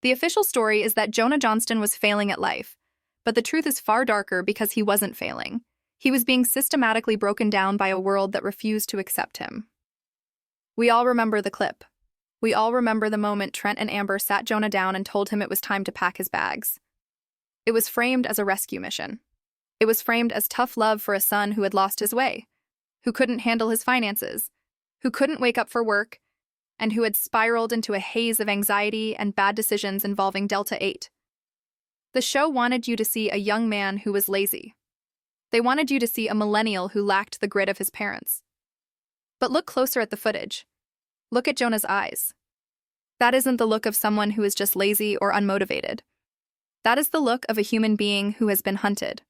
The official story is that Jonah Johnston was failing at life, but the truth is far darker because he wasn't failing. He was being systematically broken down by a world that refused to accept him. We all remember the clip. We all remember the moment Trent and Amber sat Jonah down and told him it was time to pack his bags. It was framed as a rescue mission. It was framed as tough love for a son who had lost his way, who couldn't handle his finances, who couldn't wake up for work, and who had spiraled into a haze of anxiety and bad decisions involving Delta 8. The show wanted you to see a young man who was lazy. They wanted you to see a millennial who lacked the grit of his parents. But look closer at the footage. Look at Jonah's eyes. That isn't the look of someone who is just lazy or unmotivated. That is the look of a human being who has been hunted.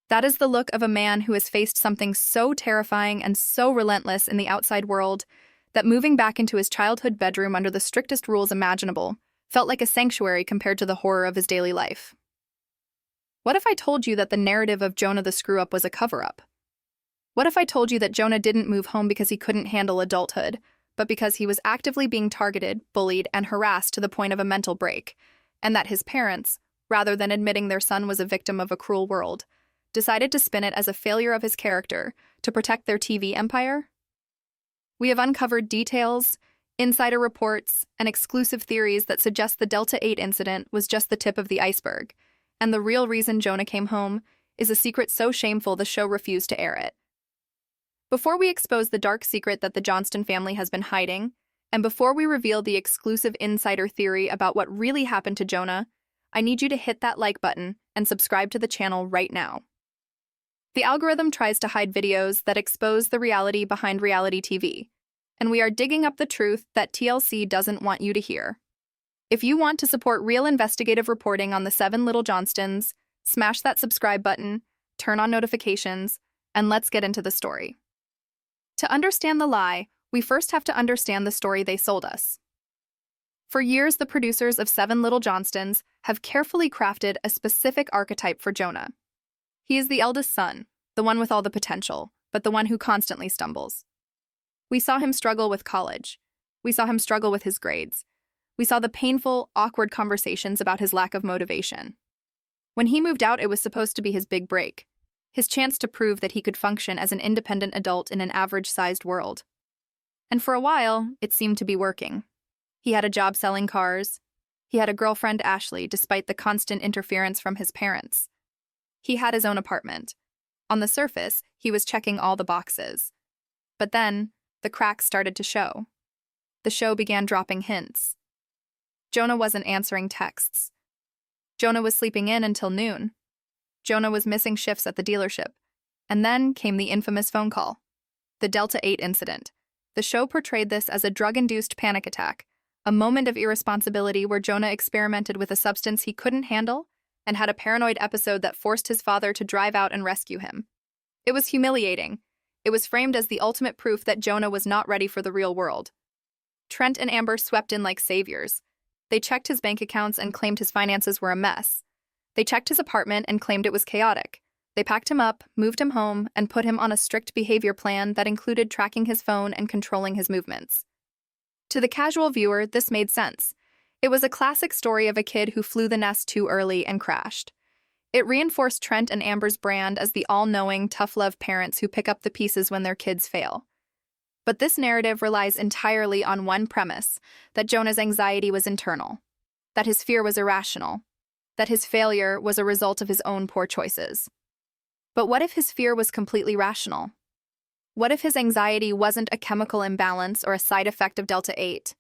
That is the look of a man who has faced something so terrifying and so relentless in the outside world that moving back into his childhood bedroom under the strictest rules imaginable felt like a sanctuary compared to the horror of his daily life. What if I told you that the narrative of Jonah the screw-up was a cover-up? What if I told you that Jonah didn't move home because he couldn't handle adulthood, but because he was actively being targeted, bullied, and harassed to the point of a mental break, and that his parents, rather than admitting their son was a victim of a cruel world, decided to spin it as a failure of his character to protect their TV empire? We have uncovered details, insider reports, and exclusive theories that suggest the Delta 8 incident was just the tip of the iceberg, and the real reason Jonah came home is a secret so shameful the show refused to air it. Before we expose the dark secret that the Johnston family has been hiding, and before we reveal the exclusive insider theory about what really happened to Jonah, I need you to hit that like button and subscribe to the channel right now. The algorithm tries to hide videos that expose the reality behind reality TV, and we are digging up the truth that TLC doesn't want you to hear. If you want to support real investigative reporting on the 7 Little Johnstons, smash that subscribe button, turn on notifications, and let's get into the story. To understand the lie, we first have to understand the story they sold us. For years, the producers of 7 Little Johnstons have carefully crafted a specific archetype for Jonah. He is the eldest son, the one with all the potential, but the one who constantly stumbles. We saw him struggle with college. We saw him struggle with his grades. We saw the painful, awkward conversations about his lack of motivation. When he moved out, it was supposed to be his big break, his chance to prove that he could function as an independent adult in an average-sized world. And for a while, it seemed to be working. He had a job selling cars. He had a girlfriend, Ashley, despite the constant interference from his parents. He had his own apartment. On the surface, he was checking all the boxes. But then, the cracks started to show. The show began dropping hints. Jonah wasn't answering texts. Jonah was sleeping in until noon. Jonah was missing shifts at the dealership. And then came the infamous phone call. The Delta 8 incident. The show portrayed this as a drug-induced panic attack, a moment of irresponsibility where Jonah experimented with a substance he couldn't handle and had a paranoid episode that forced his father to drive out and rescue him. It was humiliating. It was framed as the ultimate proof that Jonah was not ready for the real world. Trent and Amber swept in like saviors. They checked his bank accounts and claimed his finances were a mess. They checked his apartment and claimed it was chaotic. They packed him up, moved him home, and put him on a strict behavior plan that included tracking his phone and controlling his movements. To the casual viewer, this made sense. It was a classic story of a kid who flew the nest too early and crashed. It reinforced Trent and Amber's brand as the all-knowing, tough-love parents who pick up the pieces when their kids fail. But this narrative relies entirely on one premise, that Jonah's anxiety was internal, that his fear was irrational, that his failure was a result of his own poor choices. But what if his fear was completely rational? What if his anxiety wasn't a chemical imbalance or a side effect of Delta 8,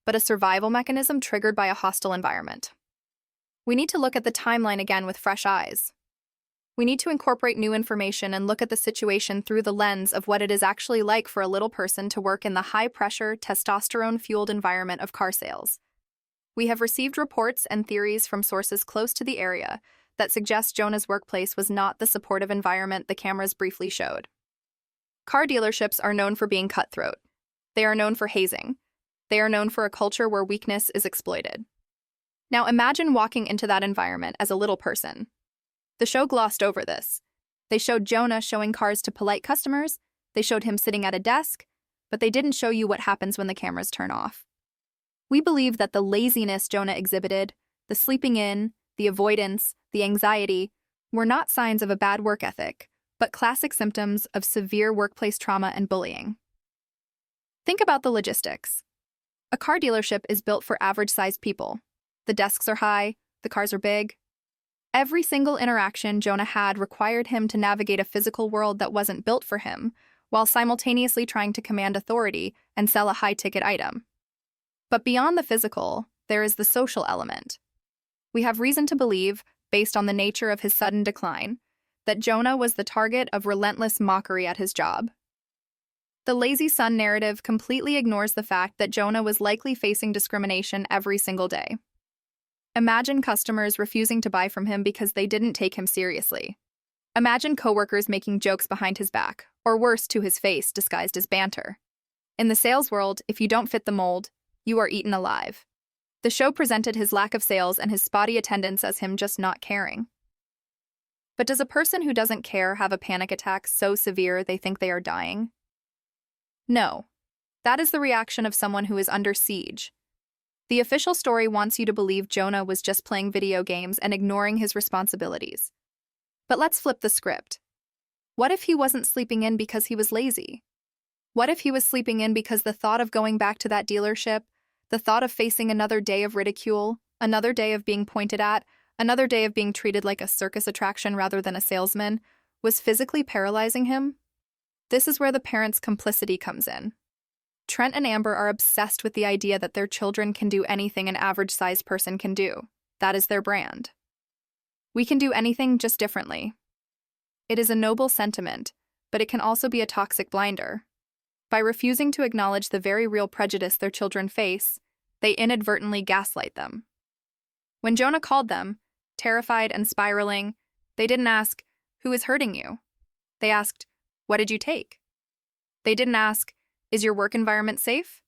but a survival mechanism triggered by a hostile environment? We need to look at the timeline again with fresh eyes. We need to incorporate new information and look at the situation through the lens of what it is actually like for a little person to work in the high-pressure, testosterone-fueled environment of car sales. We have received reports and theories from sources close to the area that suggest Jonah's workplace was not the supportive environment the cameras briefly showed. Car dealerships are known for being cutthroat. They are known for hazing. They are known for a culture where weakness is exploited. Now imagine walking into that environment as a little person. The show glossed over this. They showed Jonah showing cars to polite customers, they showed him sitting at a desk, but they didn't show you what happens when the cameras turn off. We believe that the laziness Jonah exhibited, the sleeping in, the avoidance, the anxiety, were not signs of a bad work ethic, but classic symptoms of severe workplace trauma and bullying. Think about the logistics. A car dealership is built for average-sized people. The desks are high, the cars are big. Every single interaction Jonah had required him to navigate a physical world that wasn't built for him, while simultaneously trying to command authority and sell a high-ticket item. But beyond the physical, there is the social element. We have reason to believe, based on the nature of his sudden decline, that Jonah was the target of relentless mockery at his job. The lazy son narrative completely ignores the fact that Jonah was likely facing discrimination every single day. Imagine customers refusing to buy from him because they didn't take him seriously. Imagine coworkers making jokes behind his back, or worse, to his face, disguised as banter. In the sales world, if you don't fit the mold, you are eaten alive. The show presented his lack of sales and his spotty attendance as him just not caring. But does a person who doesn't care have a panic attack so severe they think they are dying? No. That is the reaction of someone who is under siege. The official story wants you to believe Jonah was just playing video games and ignoring his responsibilities. But let's flip the script. What if he wasn't sleeping in because he was lazy? What if he was sleeping in because the thought of going back to that dealership, the thought of facing another day of ridicule, another day of being pointed at, another day of being treated like a circus attraction rather than a salesman, was physically paralyzing him? This is where the parents' complicity comes in. Trent and Amber are obsessed with the idea that their children can do anything an average-sized person can do. That is their brand. We can do anything, just differently. It is a noble sentiment, but it can also be a toxic blinder. By refusing to acknowledge the very real prejudice their children face, they inadvertently gaslight them. When Jonah called them, terrified and spiraling, they didn't ask, "Who is hurting you?" They asked, "What did you take?" They didn't ask, "Is your work environment safe?"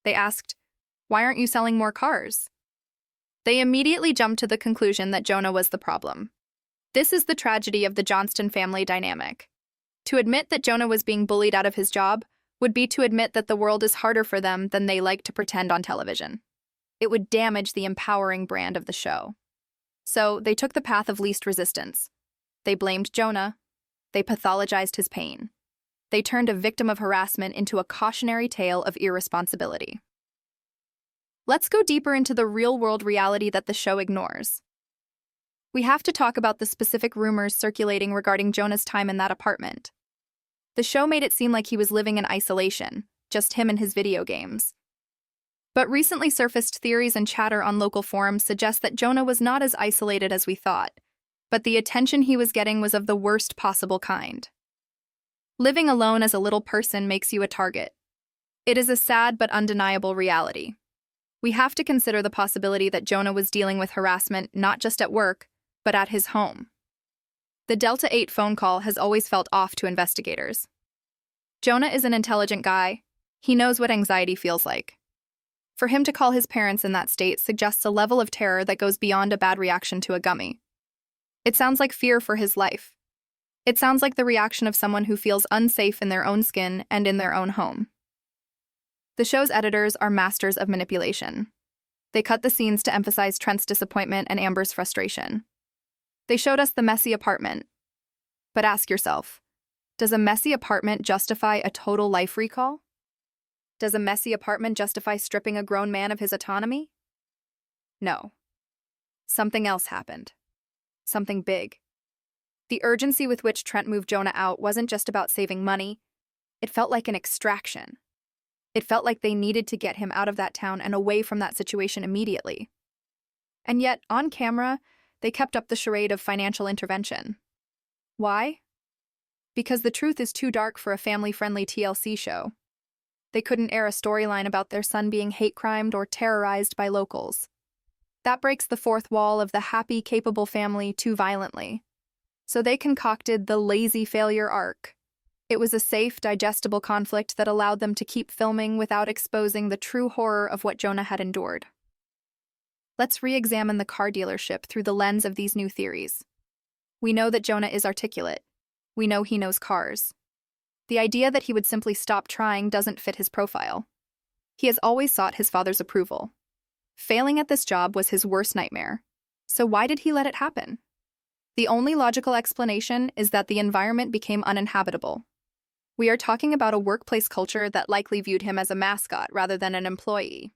They asked, "Why aren't you selling more cars?" They immediately jumped to the conclusion that Jonah was the problem. This is the tragedy of the Johnston family dynamic. To admit that Jonah was being bullied out of his job would be to admit that the world is harder for them than they like to pretend on television. It would damage the empowering brand of the show. So they took the path of least resistance. They blamed Jonah. They pathologized his pain. They turned a victim of harassment into a cautionary tale of irresponsibility. Let's go deeper into the real-world reality that the show ignores. We have to talk about the specific rumors circulating regarding Jonah's time in that apartment. The show made it seem like he was living in isolation, just him and his video games. But recently surfaced theories and chatter on local forums suggest that Jonah was not as isolated as we thought, but the attention he was getting was of the worst possible kind. Living alone as a little person makes you a target. It is a sad but undeniable reality. We have to consider the possibility that Jonah was dealing with harassment not just at work, but at his home. The Delta 8 phone call has always felt off to investigators. Jonah is an intelligent guy. He knows what anxiety feels like. For him to call his parents in that state suggests a level of terror that goes beyond a bad reaction to a gummy. It sounds like fear for his life. It sounds like the reaction of someone who feels unsafe in their own skin and in their own home. The show's editors are masters of manipulation. They cut the scenes to emphasize Trent's disappointment and Amber's frustration. They showed us the messy apartment. But ask yourself, does a messy apartment justify a total life recall? Does a messy apartment justify stripping a grown man of his autonomy? No. Something else happened. Something big. The urgency with which Trent moved Jonah out wasn't just about saving money. It felt like an extraction. It felt like they needed to get him out of that town and away from that situation immediately. And yet, on camera, they kept up the charade of financial intervention. Why? Because the truth is too dark for a family-friendly TLC show. They couldn't air a storyline about their son being hate-crimed or terrorized by locals. That breaks the fourth wall of the happy, capable family too violently. So they concocted the lazy failure arc. It was a safe, digestible conflict that allowed them to keep filming without exposing the true horror of what Jonah had endured. Let's re-examine the car dealership through the lens of these new theories. We know that Jonah is articulate. We know he knows cars. The idea that he would simply stop trying doesn't fit his profile. He has always sought his father's approval. Failing at this job was his worst nightmare. So why did he let it happen? The only logical explanation is that the environment became uninhabitable. We are talking about a workplace culture that likely viewed him as a mascot rather than an employee.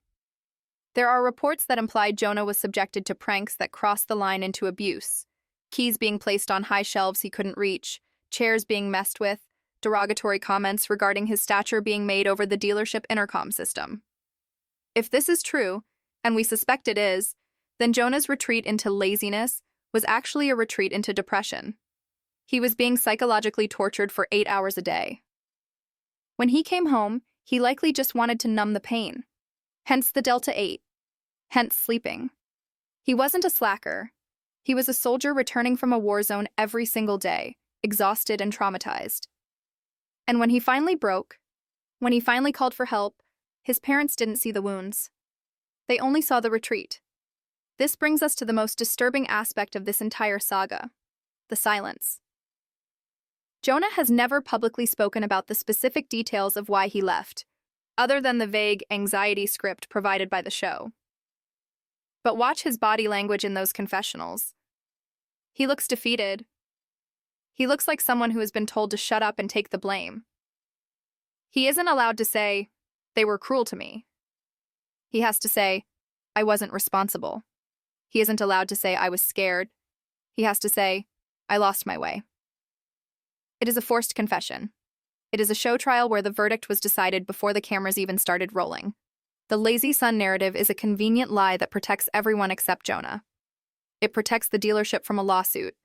There are reports that imply Jonah was subjected to pranks that crossed the line into abuse, keys being placed on high shelves he couldn't reach, chairs being messed with, derogatory comments regarding his stature being made over the dealership intercom system. If this is true, and we suspect it is, then Jonah's retreat into laziness was actually a retreat into depression. He was being psychologically tortured for 8 hours a day. When he came home, he likely just wanted to numb the pain. Hence the Delta 8. Hence sleeping. He wasn't a slacker. He was a soldier returning from a war zone every single day, exhausted and traumatized. And when he finally broke, when he finally called for help, his parents didn't see the wounds. They only saw the retreat. This brings us to the most disturbing aspect of this entire saga: the silence. Jonah has never publicly spoken about the specific details of why he left, other than the vague anxiety script provided by the show. But watch his body language in those confessionals. He looks defeated. He looks like someone who has been told to shut up and take the blame. He isn't allowed to say, "They were cruel to me." He has to say, "I wasn't responsible." He isn't allowed to say, "I was scared." He has to say, "I lost my way." It is a forced confession. It is a show trial where the verdict was decided before the cameras even started rolling. The lazy son narrative is a convenient lie that protects everyone except Jonah. It protects the dealership from a lawsuit.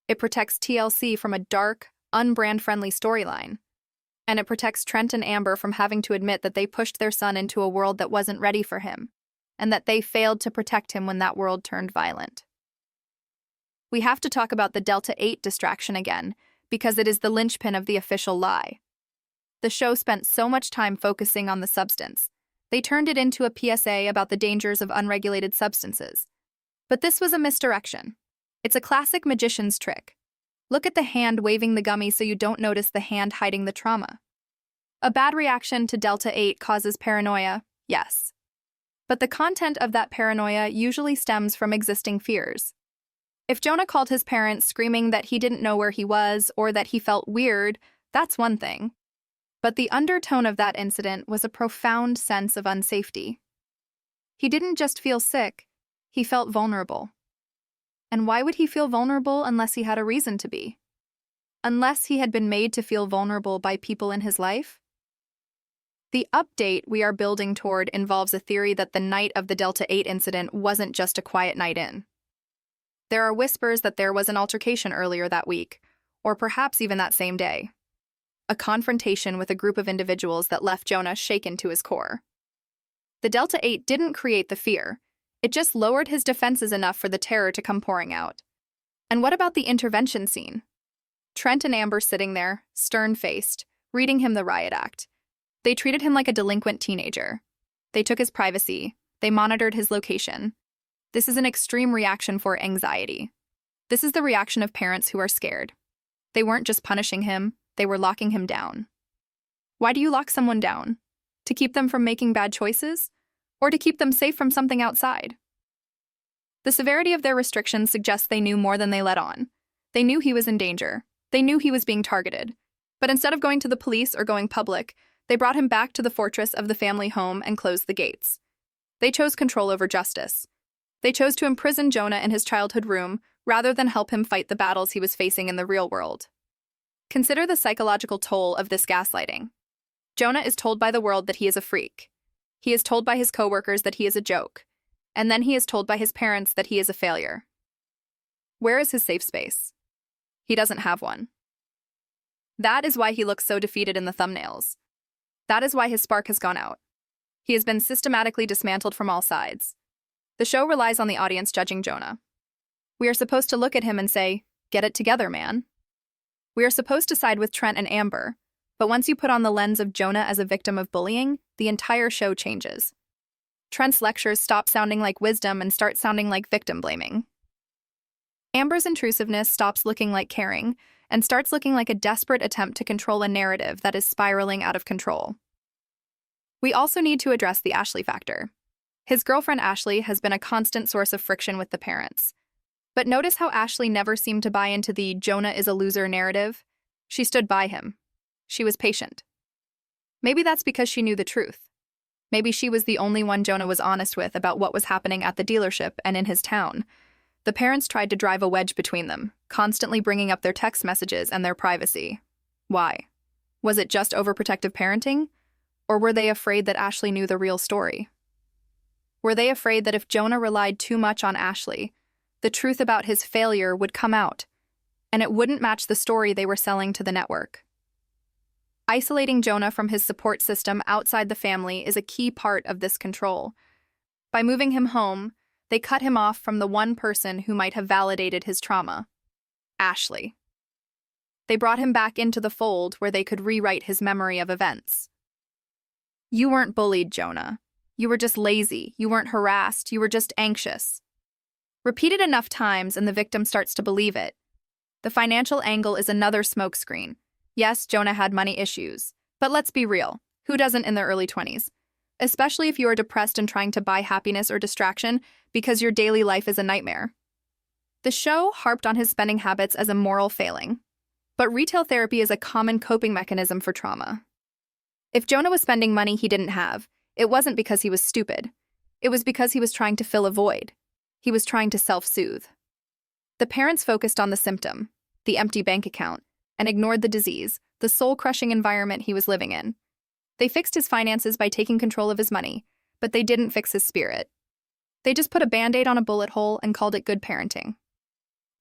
It protects TLC from a dark, unbrand-friendly storyline. And it protects Trent and Amber from having to admit that they pushed their son into a world that wasn't ready for him, and that they failed to protect him when that world turned violent. We have to talk about the Delta 8 distraction again, because it is the linchpin of the official lie. The show spent so much time focusing on the substance. They turned it into a PSA about the dangers of unregulated substances. But this was a misdirection. It's a classic magician's trick. Look at the hand waving the gummy so you don't notice the hand hiding the trauma. A bad reaction to Delta 8 causes paranoia, yes. But the content of that paranoia usually stems from existing fears. If Jonah called his parents screaming that he didn't know where he was or that he felt weird, that's one thing. But the undertone of that incident was a profound sense of unsafety. He didn't just feel sick, he felt vulnerable. And why would he feel vulnerable unless he had a reason to be? Unless he had been made to feel vulnerable by people in his life? The update we are building toward involves a theory that the night of the Delta 8 incident wasn't just a quiet night in. There are whispers that there was an altercation earlier that week, or perhaps even that same day. A confrontation with a group of individuals that left Jonah shaken to his core. The Delta 8 didn't create the fear. It just lowered his defenses enough for the terror to come pouring out. And what about the intervention scene? Trent and Amber sitting there, stern-faced, reading him the riot act. They treated him like a delinquent teenager. They took his privacy. They monitored his location. This is an extreme reaction for anxiety. This is the reaction of parents who are scared. They weren't just punishing him, they were locking him down. Why do you lock someone down? To keep them from making bad choices? Or to keep them safe from something outside? The severity of their restrictions suggests they knew more than they let on. They knew he was in danger. They knew he was being targeted. But instead of going to the police or going public, they brought him back to the fortress of the family home and closed the gates. They chose control over justice. They chose to imprison Jonah in his childhood room rather than help him fight the battles he was facing in the real world. Consider the psychological toll of this gaslighting. Jonah is told by the world that he is a freak. He is told by his coworkers that he is a joke. And then he is told by his parents that he is a failure. Where is his safe space? He doesn't have one. That is why he looks so defeated in the thumbnails. That is why his spark has gone out. He has been systematically dismantled from all sides. The show relies on the audience judging Jonah. We are supposed to look at him and say, "Get it together, man." We are supposed to side with Trent and Amber, but once you put on the lens of Jonah as a victim of bullying, the entire show changes. Trent's lectures stop sounding like wisdom and start sounding like victim blaming. Amber's intrusiveness stops looking like caring and starts looking like a desperate attempt to control a narrative that is spiraling out of control. We also need to address the Ashley factor. His girlfriend Ashley has been a constant source of friction with the parents. But notice how Ashley never seemed to buy into the Jonah is a loser narrative. She stood by him. She was patient. Maybe that's because she knew the truth. Maybe she was the only one Jonah was honest with about what was happening at the dealership and in his town. The parents tried to drive a wedge between them, constantly bringing up their text messages and their privacy. Why? Was it just overprotective parenting? Or were they afraid that Ashley knew the real story? Were they afraid that if Jonah relied too much on Ashley, the truth about his failure would come out, and it wouldn't match the story they were selling to the network? Isolating Jonah from his support system outside the family is a key part of this control. By moving him home, they cut him off from the one person who might have validated his trauma, Ashley. They brought him back into the fold where they could rewrite his memory of events. You weren't bullied, Jonah. You were just lazy. You weren't harassed. You were just anxious. Repeated enough times and the victim starts to believe it. The financial angle is another smokescreen. Yes, Jonah had money issues, but let's be real. Who doesn't in their early 20s? Especially if you are depressed and trying to buy happiness or distraction because your daily life is a nightmare. The show harped on his spending habits as a moral failing, but retail therapy is a common coping mechanism for trauma. If Jonah was spending money he didn't have, it wasn't because he was stupid. It was because he was trying to fill a void. He was trying to self-soothe. The parents focused on the symptom, the empty bank account, and ignored the disease, the soul-crushing environment he was living in. They fixed his finances by taking control of his money, but they didn't fix his spirit. They just put a Band-Aid on a bullet hole and called it good parenting.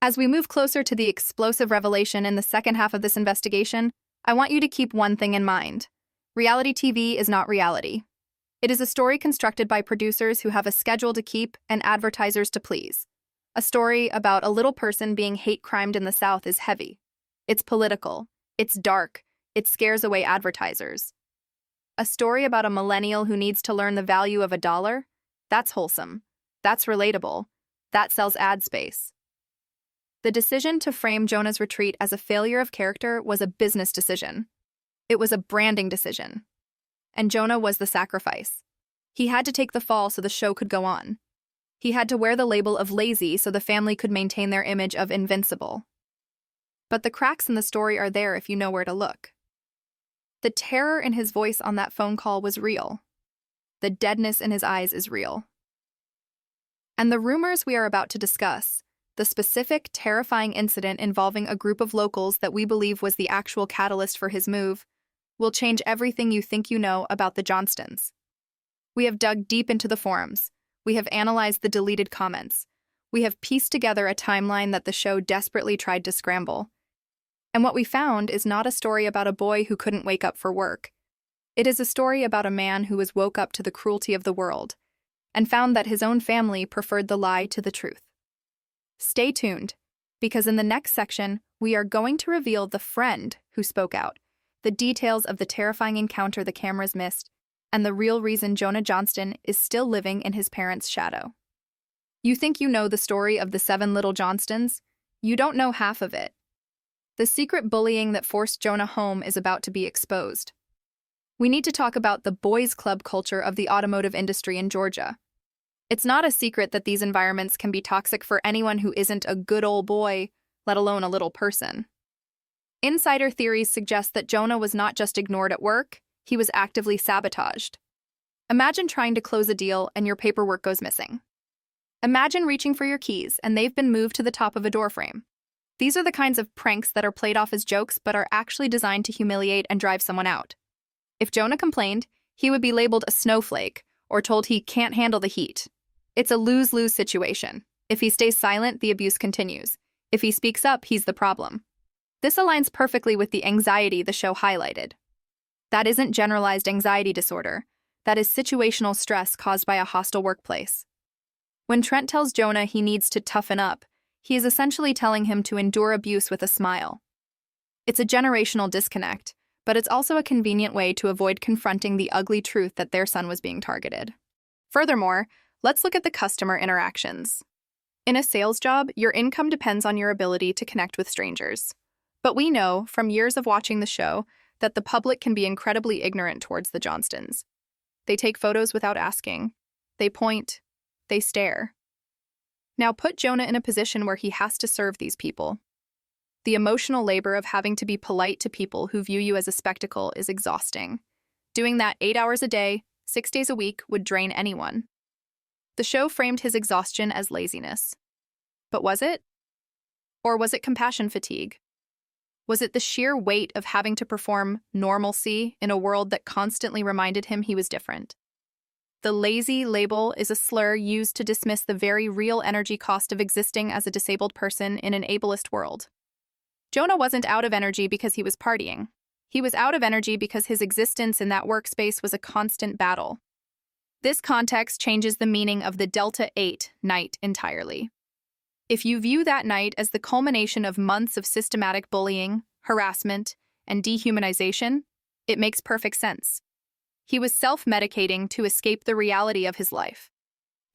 As we move closer to the explosive revelation in the second half of this investigation, I want you to keep one thing in mind. Reality TV is not reality. It is a story constructed by producers who have a schedule to keep and advertisers to please. A story about a little person being hate-crimed in the South is heavy. It's political. It's dark. It scares away advertisers. A story about a millennial who needs to learn the value of $1? That's wholesome. That's relatable. That sells ad space. The decision to frame Jonah's retreat as a failure of character was a business decision. It was a branding decision. And Jonah was the sacrifice. He had to take the fall so the show could go on. He had to wear the label of lazy so the family could maintain their image of invincible. But the cracks in the story are there if you know where to look. The terror in his voice on that phone call was real. The deadness in his eyes is real. And the rumors we are about to discuss, the specific, terrifying incident involving a group of locals that we believe was the actual catalyst for his move, will change everything you think you know about the Johnstons. We have dug deep into the forums. We have analyzed the deleted comments. We have pieced together a timeline that the show desperately tried to scramble. And what we found is not a story about a boy who couldn't wake up for work. It is a story about a man who was woke up to the cruelty of the world and found that his own family preferred the lie to the truth. Stay tuned, because in the next section, we are going to reveal the friend who spoke out, the details of the terrifying encounter the cameras missed, and the real reason Jonah Johnston is still living in his parents' shadow. You think you know the story of the 7 little Johnstons? You don't know half of it. The secret bullying that forced Jonah home is about to be exposed. We need to talk about the boys' club culture of the automotive industry in Georgia. It's not a secret that these environments can be toxic for anyone who isn't a good old boy, let alone a little person. Insider theories suggest that Jonah was not just ignored at work, he was actively sabotaged. Imagine trying to close a deal and your paperwork goes missing. Imagine reaching for your keys and they've been moved to the top of a door frame. These are the kinds of pranks that are played off as jokes but are actually designed to humiliate and drive someone out. If Jonah complained, he would be labeled a snowflake or told he can't handle the heat. It's a lose-lose situation. If he stays silent, the abuse continues. If he speaks up, he's the problem. This aligns perfectly with the anxiety the show highlighted. That isn't generalized anxiety disorder. That is situational stress caused by a hostile workplace. When Trent tells Jonah he needs to toughen up, he is essentially telling him to endure abuse with a smile. It's a generational disconnect, but it's also a convenient way to avoid confronting the ugly truth that their son was being targeted. Furthermore, let's look at the customer interactions. In a sales job, your income depends on your ability to connect with strangers. But we know, from years of watching the show, that the public can be incredibly ignorant towards the Johnstons. They take photos without asking. They point. They stare. Now put Jonah in a position where he has to serve these people. The emotional labor of having to be polite to people who view you as a spectacle is exhausting. Doing that 8 hours a day, 6 days a week would drain anyone. The show framed his exhaustion as laziness. But was it? Or was it compassion fatigue? Was it the sheer weight of having to perform normalcy in a world that constantly reminded him he was different? The lazy label is a slur used to dismiss the very real energy cost of existing as a disabled person in an ableist world. Jonah wasn't out of energy because he was partying. He was out of energy because his existence in that workspace was a constant battle. This context changes the meaning of the Delta 8 night entirely. If you view that night as the culmination of months of systematic bullying, harassment, and dehumanization, it makes perfect sense. He was self-medicating to escape the reality of his life.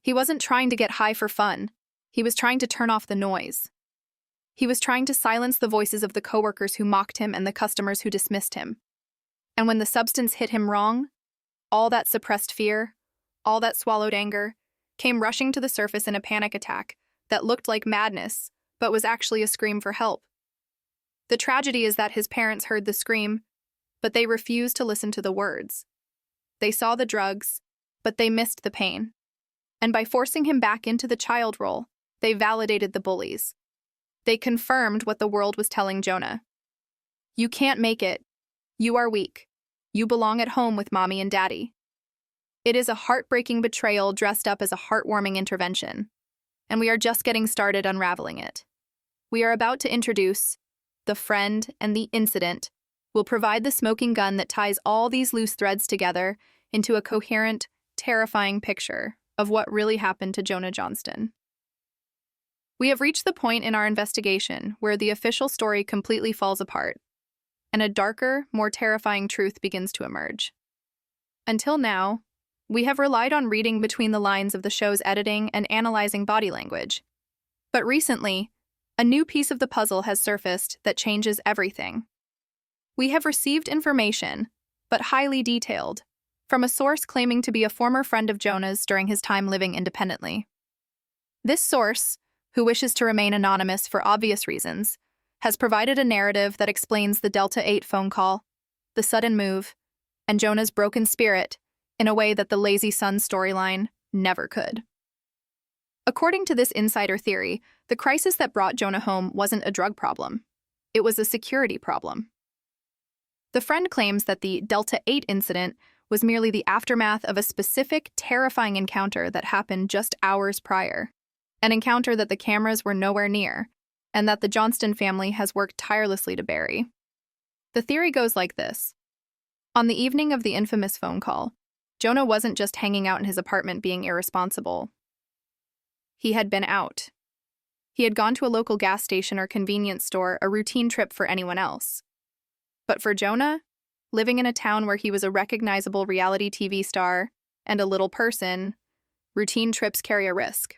He wasn't trying to get high for fun. He was trying to turn off the noise. He was trying to silence the voices of the coworkers who mocked him and the customers who dismissed him. And when the substance hit him wrong, all that suppressed fear, all that swallowed anger, came rushing to the surface in a panic attack that looked like madness, but was actually a scream for help. The tragedy is that his parents heard the scream, but they refused to listen to the words. They saw the drugs, but they missed the pain. And by forcing him back into the child role, they validated the bullies. They confirmed what the world was telling Jonah. You can't make it. You are weak. You belong at home with mommy and daddy. It is a heartbreaking betrayal dressed up as a heartwarming intervention, and we are just getting started unraveling it. We are about to introduce The Friend and the Incident will provide the smoking gun that ties all these loose threads together into a coherent, terrifying picture of what really happened to Jonah Johnston. We have reached the point in our investigation where the official story completely falls apart, and a darker, more terrifying truth begins to emerge. Until now, we have relied on reading between the lines of the show's editing and analyzing body language. But recently, a new piece of the puzzle has surfaced that changes everything. We have received information, but highly detailed, from a source claiming to be a former friend of Jonah's during his time living independently. This source, who wishes to remain anonymous for obvious reasons, has provided a narrative that explains the Delta 8 phone call, the sudden move, and Jonah's broken spirit in a way that the Lazy Son storyline never could. According to this insider theory, the crisis that brought Jonah home wasn't a drug problem. It was a security problem. The friend claims that the Delta 8 incident was merely the aftermath of a specific, terrifying encounter that happened just hours prior, an encounter that the cameras were nowhere near, and that the Johnston family has worked tirelessly to bury. The theory goes like this. On the evening of the infamous phone call, Jonah wasn't just hanging out in his apartment being irresponsible. He had been out. He had gone to a local gas station or convenience store, a routine trip for anyone else. But for Jonah, living in a town where he was a recognizable reality TV star and a little person, routine trips carry a risk.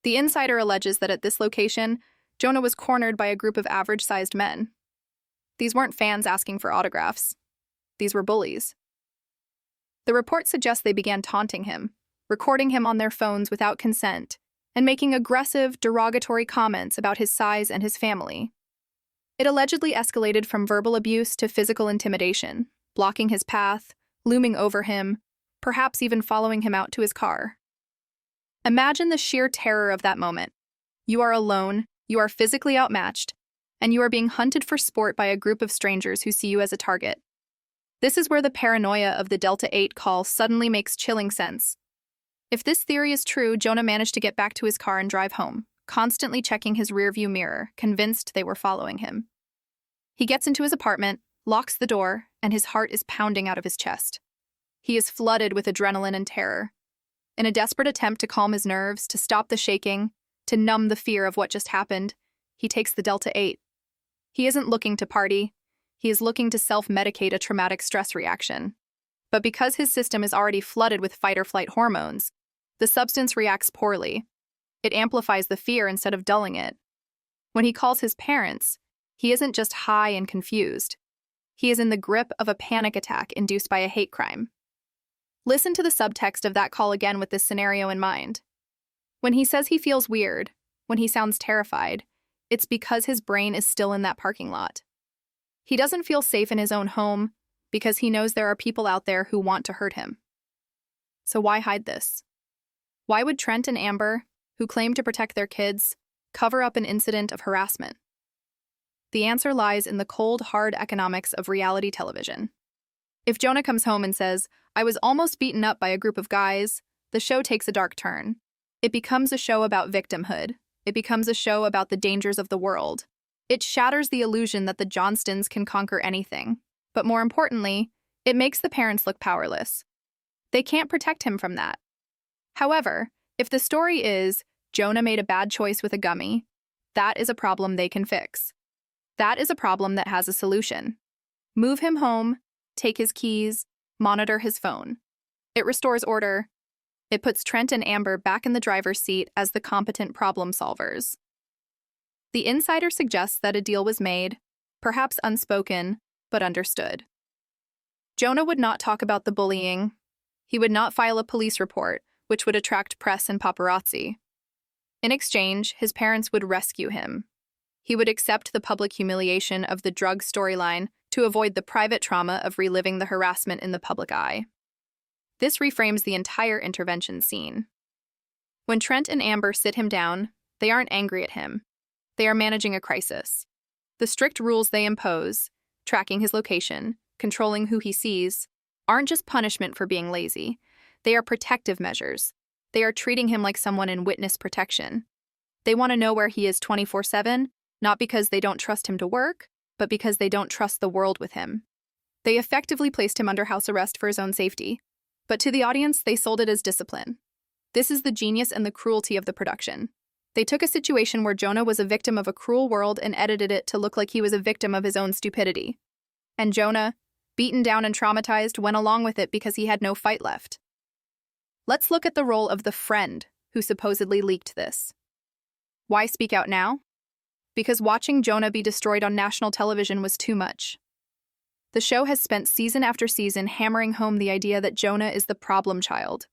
The insider alleges that at this location, Jonah was cornered by a group of average-sized men. These weren't fans asking for autographs. These were bullies. The report suggests they began taunting him, recording him on their phones without consent, and making aggressive, derogatory comments about his size and his family. It allegedly escalated from verbal abuse to physical intimidation, blocking his path, looming over him, perhaps even following him out to his car. Imagine the sheer terror of that moment. You are alone, you are physically outmatched, and you are being hunted for sport by a group of strangers who see you as a target. This is where the paranoia of the Delta 8 call suddenly makes chilling sense. If this theory is true, Jonah managed to get back to his car and drive home, constantly checking his rearview mirror, convinced they were following him. He gets into his apartment, locks the door, and his heart is pounding out of his chest. He is flooded with adrenaline and terror. In a desperate attempt to calm his nerves, to stop the shaking, to numb the fear of what just happened, he takes the Delta 8. He isn't looking to party. He is looking to self-medicate a traumatic stress reaction. But because his system is already flooded with fight-or-flight hormones, the substance reacts poorly. It amplifies the fear instead of dulling it. When he calls his parents, he isn't just high and confused. He is in the grip of a panic attack induced by a hate crime. Listen to the subtext of that call again with this scenario in mind. When he says he feels weird, when he sounds terrified, it's because his brain is still in that parking lot. He doesn't feel safe in his own home because he knows there are people out there who want to hurt him. So why hide this? Why would Trent and Amber, who claim to protect their kids, cover up an incident of harassment? The answer lies in the cold, hard economics of reality television. If Jonah comes home and says, "I was almost beaten up by a group of guys," the show takes a dark turn. It becomes a show about victimhood. It becomes a show about the dangers of the world. It shatters the illusion that the Johnstons can conquer anything. But more importantly, it makes the parents look powerless. They can't protect him from that. However, if the story is Jonah made a bad choice with a gummy, that is a problem they can fix. That is a problem that has a solution. Move him home, take his keys, monitor his phone. It restores order. It puts Trent and Amber back in the driver's seat as the competent problem solvers. The insider suggests that a deal was made, perhaps unspoken, but understood. Jonah would not talk about the bullying. He would not file a police report, which would attract press and paparazzi. In exchange, his parents would rescue him. He would accept the public humiliation of the drug storyline to avoid the private trauma of reliving the harassment in the public eye. This reframes the entire intervention scene. When Trent and Amber sit him down, they aren't angry at him. They are managing a crisis. The strict rules they impose, tracking his location, controlling who he sees, aren't just punishment for being lazy. They are protective measures. They are treating him like someone in witness protection. They want to know where he is 24/7, not because they don't trust him to work, but because they don't trust the world with him. They effectively placed him under house arrest for his own safety. But to the audience, they sold it as discipline. This is the genius and the cruelty of the production. They took a situation where Jonah was a victim of a cruel world and edited it to look like he was a victim of his own stupidity. And Jonah, beaten down and traumatized, went along with it because he had no fight left. Let's look at the role of the friend who supposedly leaked this. Why speak out now? Because watching Jonah be destroyed on national television was too much. The show has spent season after season hammering home the idea that Jonah is the problem child.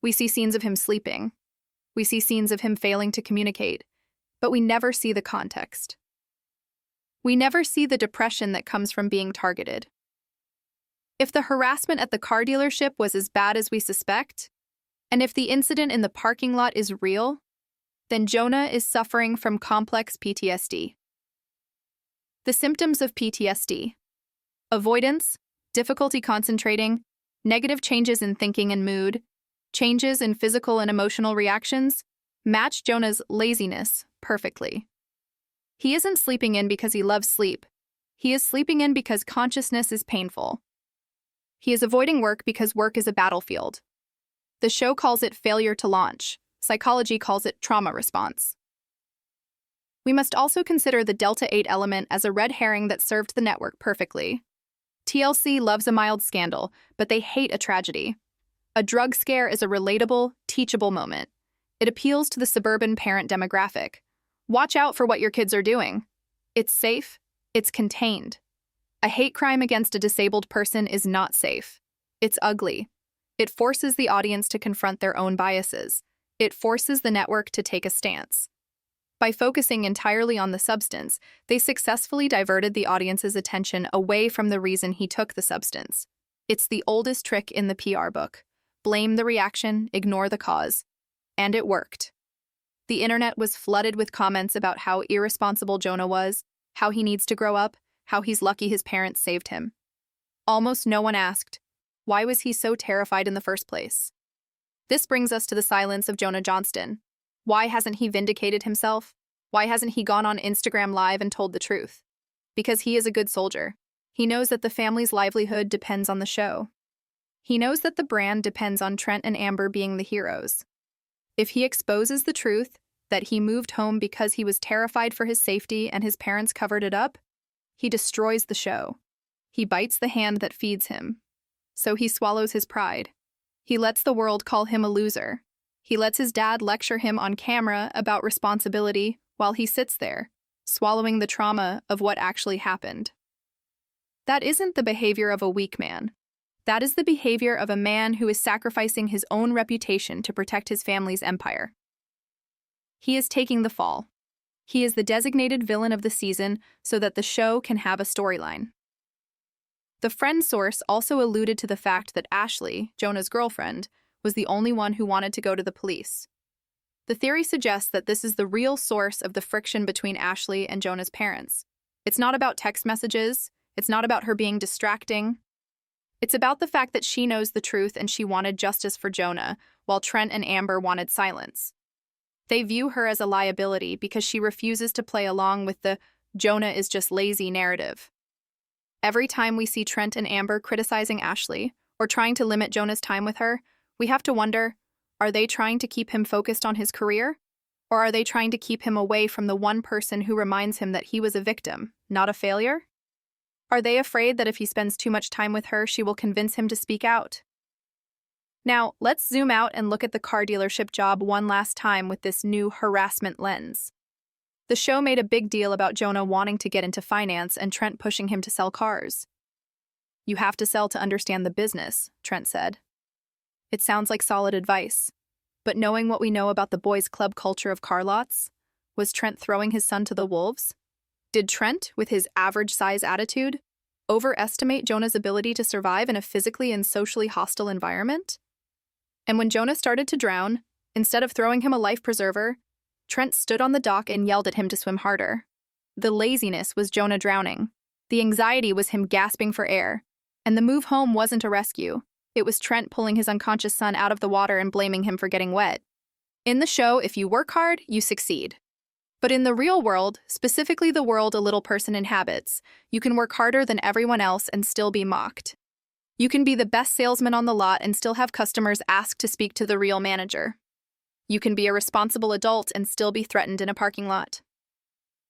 We see scenes of him sleeping. We see scenes of him failing to communicate, but we never see the context. We never see the depression that comes from being targeted. If the harassment at the car dealership was as bad as we suspect, and if the incident in the parking lot is real, then Jonah is suffering from complex PTSD. The symptoms of PTSD: avoidance, difficulty concentrating, negative changes in thinking and mood, changes in physical and emotional reactions, match Jonah's laziness perfectly. He isn't sleeping in because he loves sleep. He is sleeping in because consciousness is painful. He is avoiding work because work is a battlefield. The show calls it failure to launch. Psychology calls it trauma response. We must also consider the Delta 8 element as a red herring that served the network perfectly. TLC loves a mild scandal, but they hate a tragedy. A drug scare is a relatable, teachable moment. It appeals to the suburban parent demographic. Watch out for what your kids are doing. It's safe. It's contained. A hate crime against a disabled person is not safe. It's ugly. It forces the audience to confront their own biases. It forces the network to take a stance. By focusing entirely on the substance, they successfully diverted the audience's attention away from the reason he took the substance. It's the oldest trick in the PR book. Blame the reaction, ignore the cause. And it worked. The internet was flooded with comments about how irresponsible Jonah was, how he needs to grow up, how he's lucky his parents saved him. Almost no one asked, why was he so terrified in the first place? This brings us to the silence of Jonah Johnston. Why hasn't he vindicated himself? Why hasn't he gone on Instagram Live and told the truth? Because he is a good soldier. He knows that the family's livelihood depends on the show. He knows that the brand depends on Trent and Amber being the heroes. If he exposes the truth, that he moved home because he was terrified for his safety and his parents covered it up, he destroys the show. He bites the hand that feeds him. So he swallows his pride. He lets the world call him a loser. He lets his dad lecture him on camera about responsibility while he sits there, swallowing the trauma of what actually happened. That isn't the behavior of a weak man. That is the behavior of a man who is sacrificing his own reputation to protect his family's empire. He is taking the fall. He is the designated villain of the season so that the show can have a storyline. The friend source also alluded to the fact that Ashley, Jonah's girlfriend, was the only one who wanted to go to the police. The theory suggests that this is the real source of the friction between Ashley and Jonah's parents. It's not about text messages. It's not about her being distracting. It's about the fact that she knows the truth and she wanted justice for Jonah, while Trent and Amber wanted silence. They view her as a liability because she refuses to play along with the Jonah is just lazy narrative. Every time we see Trent and Amber criticizing Ashley or trying to limit Jonah's time with her, we have to wonder, are they trying to keep him focused on his career? Or are they trying to keep him away from the one person who reminds him that he was a victim, not a failure? Are they afraid that if he spends too much time with her, she will convince him to speak out? Now, let's zoom out and look at the car dealership job one last time with this new harassment lens. The show made a big deal about Jonah wanting to get into finance and Trent pushing him to sell cars. "You have to sell to understand the business," Trent said. It sounds like solid advice. But knowing what we know about the boys' club culture of car lots, was Trent throwing his son to the wolves? Did Trent, with his average-size attitude, overestimate Jonah's ability to survive in a physically and socially hostile environment? And when Jonah started to drown, instead of throwing him a life preserver, Trent stood on the dock and yelled at him to swim harder. The laziness was Jonah drowning. The anxiety was him gasping for air. And the move home wasn't a rescue. It was Trent pulling his unconscious son out of the water and blaming him for getting wet. In the show, if you work hard, you succeed. But in the real world, specifically the world a little person inhabits, you can work harder than everyone else and still be mocked. You can be the best salesman on the lot and still have customers ask to speak to the real manager. You can be a responsible adult and still be threatened in a parking lot.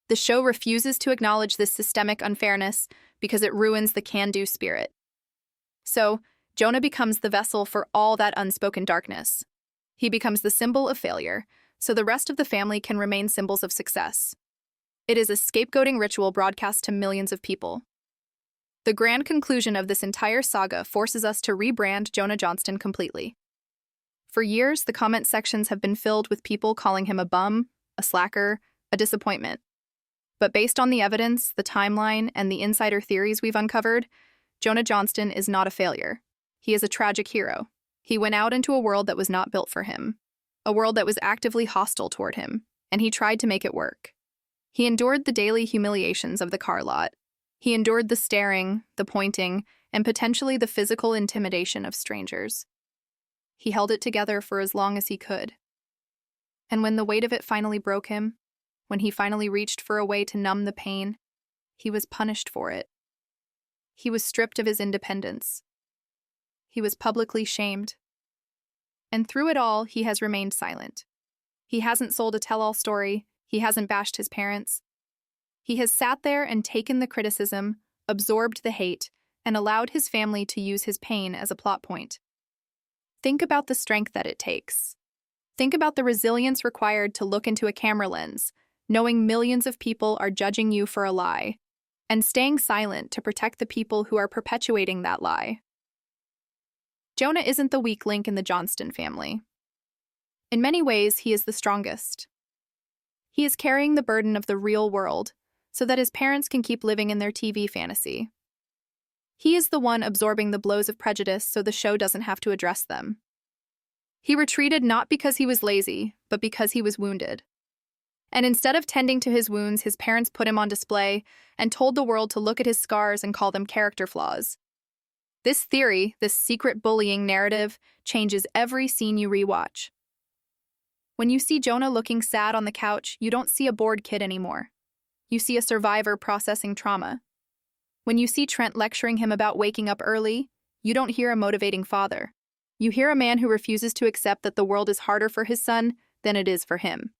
The show refuses to acknowledge this systemic unfairness because it ruins the can-do spirit. So, Jonah becomes the vessel for all that unspoken darkness. He becomes the symbol of failure, so the rest of the family can remain symbols of success. It is a scapegoating ritual broadcast to millions of people. The grand conclusion of this entire saga forces us to rebrand Jonah Johnston completely. For years, the comment sections have been filled with people calling him a bum, a slacker, a disappointment. But based on the evidence, the timeline, and the insider theories we've uncovered, Jonah Johnston is not a failure. He is a tragic hero. He went out into a world that was not built for him, a world that was actively hostile toward him, and he tried to make it work. He endured the daily humiliations of the car lot. He endured the staring, the pointing, and potentially the physical intimidation of strangers. He held it together for as long as he could. And when the weight of it finally broke him, when he finally reached for a way to numb the pain, he was punished for it. He was stripped of his independence. He was publicly shamed. And through it all, he has remained silent. He hasn't sold a tell-all story. He hasn't bashed his parents. He has sat there and taken the criticism, absorbed the hate, and allowed his family to use his pain as a plot point. Think about the strength that it takes. Think about the resilience required to look into a camera lens, knowing millions of people are judging you for a lie, and staying silent to protect the people who are perpetuating that lie. Jonah isn't the weak link in the Johnston family. In many ways, he is the strongest. He is carrying the burden of the real world so that his parents can keep living in their TV fantasy. He is the one absorbing the blows of prejudice so the show doesn't have to address them. He retreated not because he was lazy, but because he was wounded. And instead of tending to his wounds, his parents put him on display and told the world to look at his scars and call them character flaws. This theory, this secret bullying narrative, changes every scene you rewatch. When you see Jonah looking sad on the couch, you don't see a bored kid anymore. You see a survivor processing trauma. When you see Trent lecturing him about waking up early, you don't hear a motivating father. You hear a man who refuses to accept that the world is harder for his son than it is for him.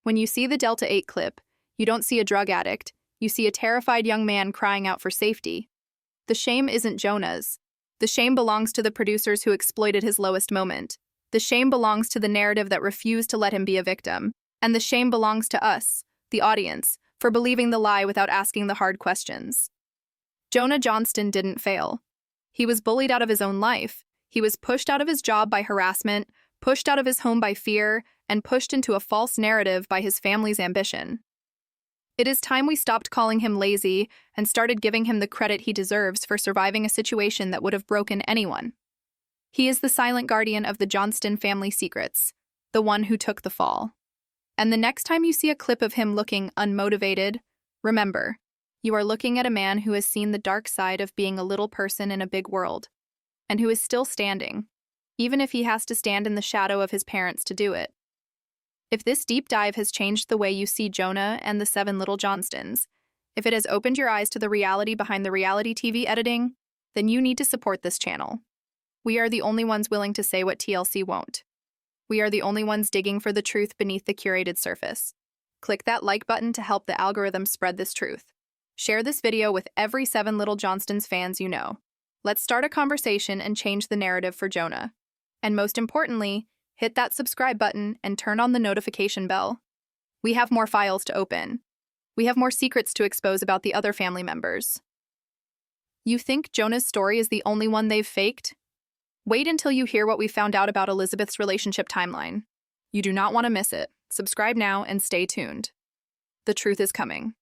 When you see the Delta 8 clip, you don't see a drug addict. You see a terrified young man crying out for safety. The shame isn't Jonah's. The shame belongs to the producers who exploited his lowest moment. The shame belongs to the narrative that refused to let him be a victim. And the shame belongs to us, the audience, for believing the lie without asking the hard questions. Jonah Johnston didn't fail. He was bullied out of his own life. He was pushed out of his job by harassment, pushed out of his home by fear, and pushed into a false narrative by his family's ambition. It is time we stopped calling him lazy and started giving him the credit he deserves for surviving a situation that would have broken anyone. He is the silent guardian of the Johnston family secrets, the one who took the fall. And the next time you see a clip of him looking unmotivated, remember, you are looking at a man who has seen the dark side of being a little person in a big world, and who is still standing, even if he has to stand in the shadow of his parents to do it. If this deep dive has changed the way you see Jonah and the 7 little Johnstons, if it has opened your eyes to the reality behind the reality TV editing, then you need to support this channel. We are the only ones willing to say what TLC won't. We are the only ones digging for the truth beneath the curated surface. Click that like button to help the algorithm spread this truth. Share this video with every 7 little Johnstons fans you know. Let's start a conversation and change the narrative for Jonah. And most importantly, hit that subscribe button and turn on the notification bell. We have more files to open. We have more secrets to expose about the other family members. You think Jonah's story is the only one they've faked? Wait until you hear what we found out about Elizabeth's relationship timeline. You do not want to miss it. Subscribe now and stay tuned. The truth is coming.